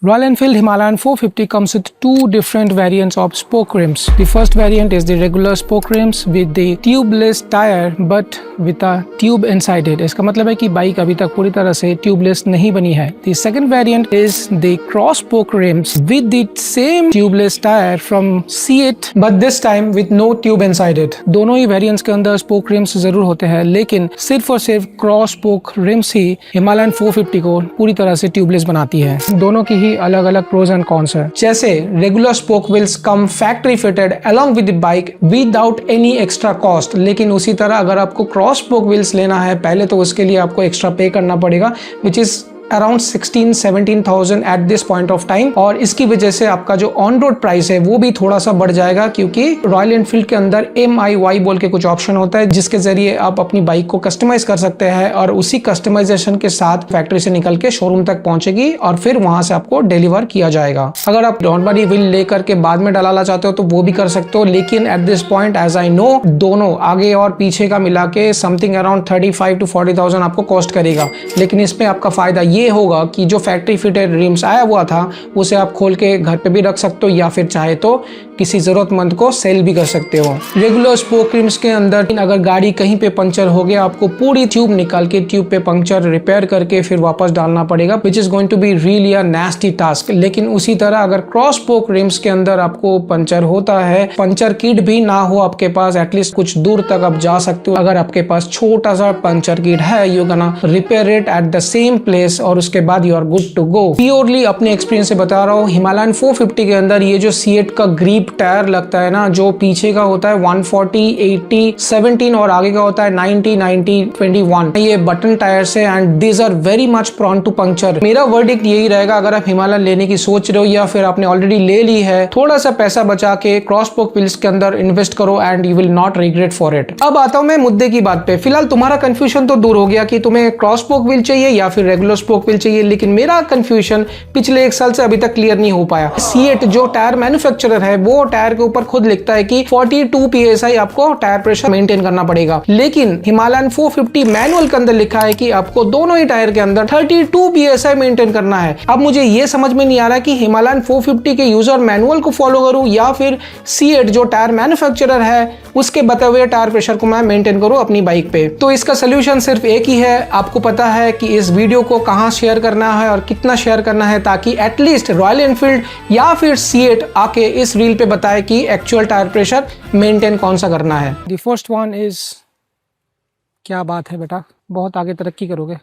Royal Enfield Himalayan 450 comes with two different variants of spoke rims. The first variant is the regular spoke rims with the tubeless tire but with a tube inside it. इसका मतलब है कि bike अभी तक पूरी तरह से tubeless नहीं बनी है. The second variant is the cross spoke rims with the same tubeless tire from Seat but this time with no tube inside it. दोनों ही variants के अंदर spoke rims जरूर होते हैं, लेकिन सिर्फ और सिर्फ cross spoke rims ही Himalayan 450 को पूरी तरह से tubeless बनाती है. दोनों की अलग अलग प्रोज एंड कॉन्स है. जैसे regular spoke wheels come factory fitted along with the bike without any extra cost, लेकिन उसी तरह अगर आपको क्रॉस स्पोक व्हील्स लेना है पहले तो उसके लिए आपको एक्स्ट्रा पे करना पड़ेगा which is around 16-17,000 eight this point of time. और इसकी वजह से आपका जो ऑन रोड प्राइस है वो भी थोड़ा सा बढ़ जाएगा, क्योंकि रॉयल एनफील्ड के अंदर MIY बोल के कुछ ऑप्शन होता है जिसके जरिए आप अपनी बाइक को कस्टमाइज कर सकते हैं और उसी कस्टमाइजेशन के साथ फैक्ट्री से निकल के शोरूम तक पहुंचेगी और फिर वहां से आपको डिलीवर किया जाएगा. अगर आप डॉट बॉडी व्हील लेकर के बाद में डालना चाहते हो तो वो भी कर सकते हो, लेकिन at this point as I know दोनों आगे और पीछे का मिला के समथिंग अराउंड 35,000-40,000 आपको कॉस्ट करेगा. लेकिन इसमें आपका फायदा ये होगा कि जो फैक्ट्री फिटेड रिम्स आया हुआ था उसे आप खोल के घर पे भी रख सकते हो या फिर चाहे तो किसी जरूरतमंद को सेल भी कर सकते हो. रेगुलर स्पोक रिम्स के अंदर अगर गाड़ी कहीं पे पंचर हो गया आपको पूरी ट्यूब निकाल के ट्यूब पे पंक्चर रिपेयर करके फिर वापस डालना पड़ेगा, which is going to be really a nasty task. लेकिन उसी तरह अगर क्रॉस स्पोक रिम्स के अंदर आपको पंचर होता है, पंचर किट भी ना हो आपके पास, एटलीस्ट कुछ दूर तक आप जा सकते हो. अगर आपके पास छोटा सा पंचर किट है you gonna repair it at the same place और उसके बाद you are good to go. Purely अपने एक्सपीरियंस से बता रहा हूँ, हिमालयन 450 के अंदर ये जो सीएट का ग्रीप टायर लगता है ना, जो पीछे का होता है 140, 80, 17 और आगे का होता है 90, 90, 21, ये बटन टायर्स है and these are very much prone to puncture. मेरा वर्डिक्ट यही रहेगा, अगर आप हिमालयन लेने की सोच रहे हो या फिर आपने ऑलरेडी ले ली है, थोड़ा सा पैसा बचा के क्रॉस स्पोक व्हील्स के अंदर इन्वेस्ट करो and you will not regret for it. अब आता हूं मैं मुद्दे की बात पे. फिलहाल तुम्हारा कंफ्यूजन तो दूर हो गया कि तुम्हें क्रॉस स्पोक व्हील चाहिए या फिर रेगुलर स्पोक व्हील चाहिए, लेकिन मेरा कंफ्यूजन पिछले एक साल से अभी तक क्लियर नहीं हो पाया. सीएट जो टायर मैन्युफैक्चरर है वो टायर के ऊपर खुद लिखता है कि 42 psi आपको टायर प्रेशर मेंटेन करना पड़ेगा, लेकिन हिमालयन 450 मैनुअल के अंदर लिखा है कि आपको दोनों ही टायर के अंदर 32 psi मेंटेन करना है. अब मुझे ये समझ में नहीं आ रहा कि हिमालयन 450 के यूजर मैनुअल को फॉलो करूं या फिर सीएट जो टायर मैन्युफैक्चरर है उसके बताए हुए टायर प्रेशर को मैं मेंटेन करूं अपनी बाइक पे. तो इसका सोल्यूशन सिर्फ एक ही है. आपको पता है कि इस वीडियो को कहां शेयर करना है और कितना शेयर करना है, ताकि एटलीस्ट रॉयल एनफील्ड या फिर सीएट आके इस रील पे बताए कि एक्चुअल टायर प्रेशर मेंटेन कौन सा करना है. द फर्स्ट वन इज, क्या बात है बेटा, बहुत आगे तरक्की करोगे.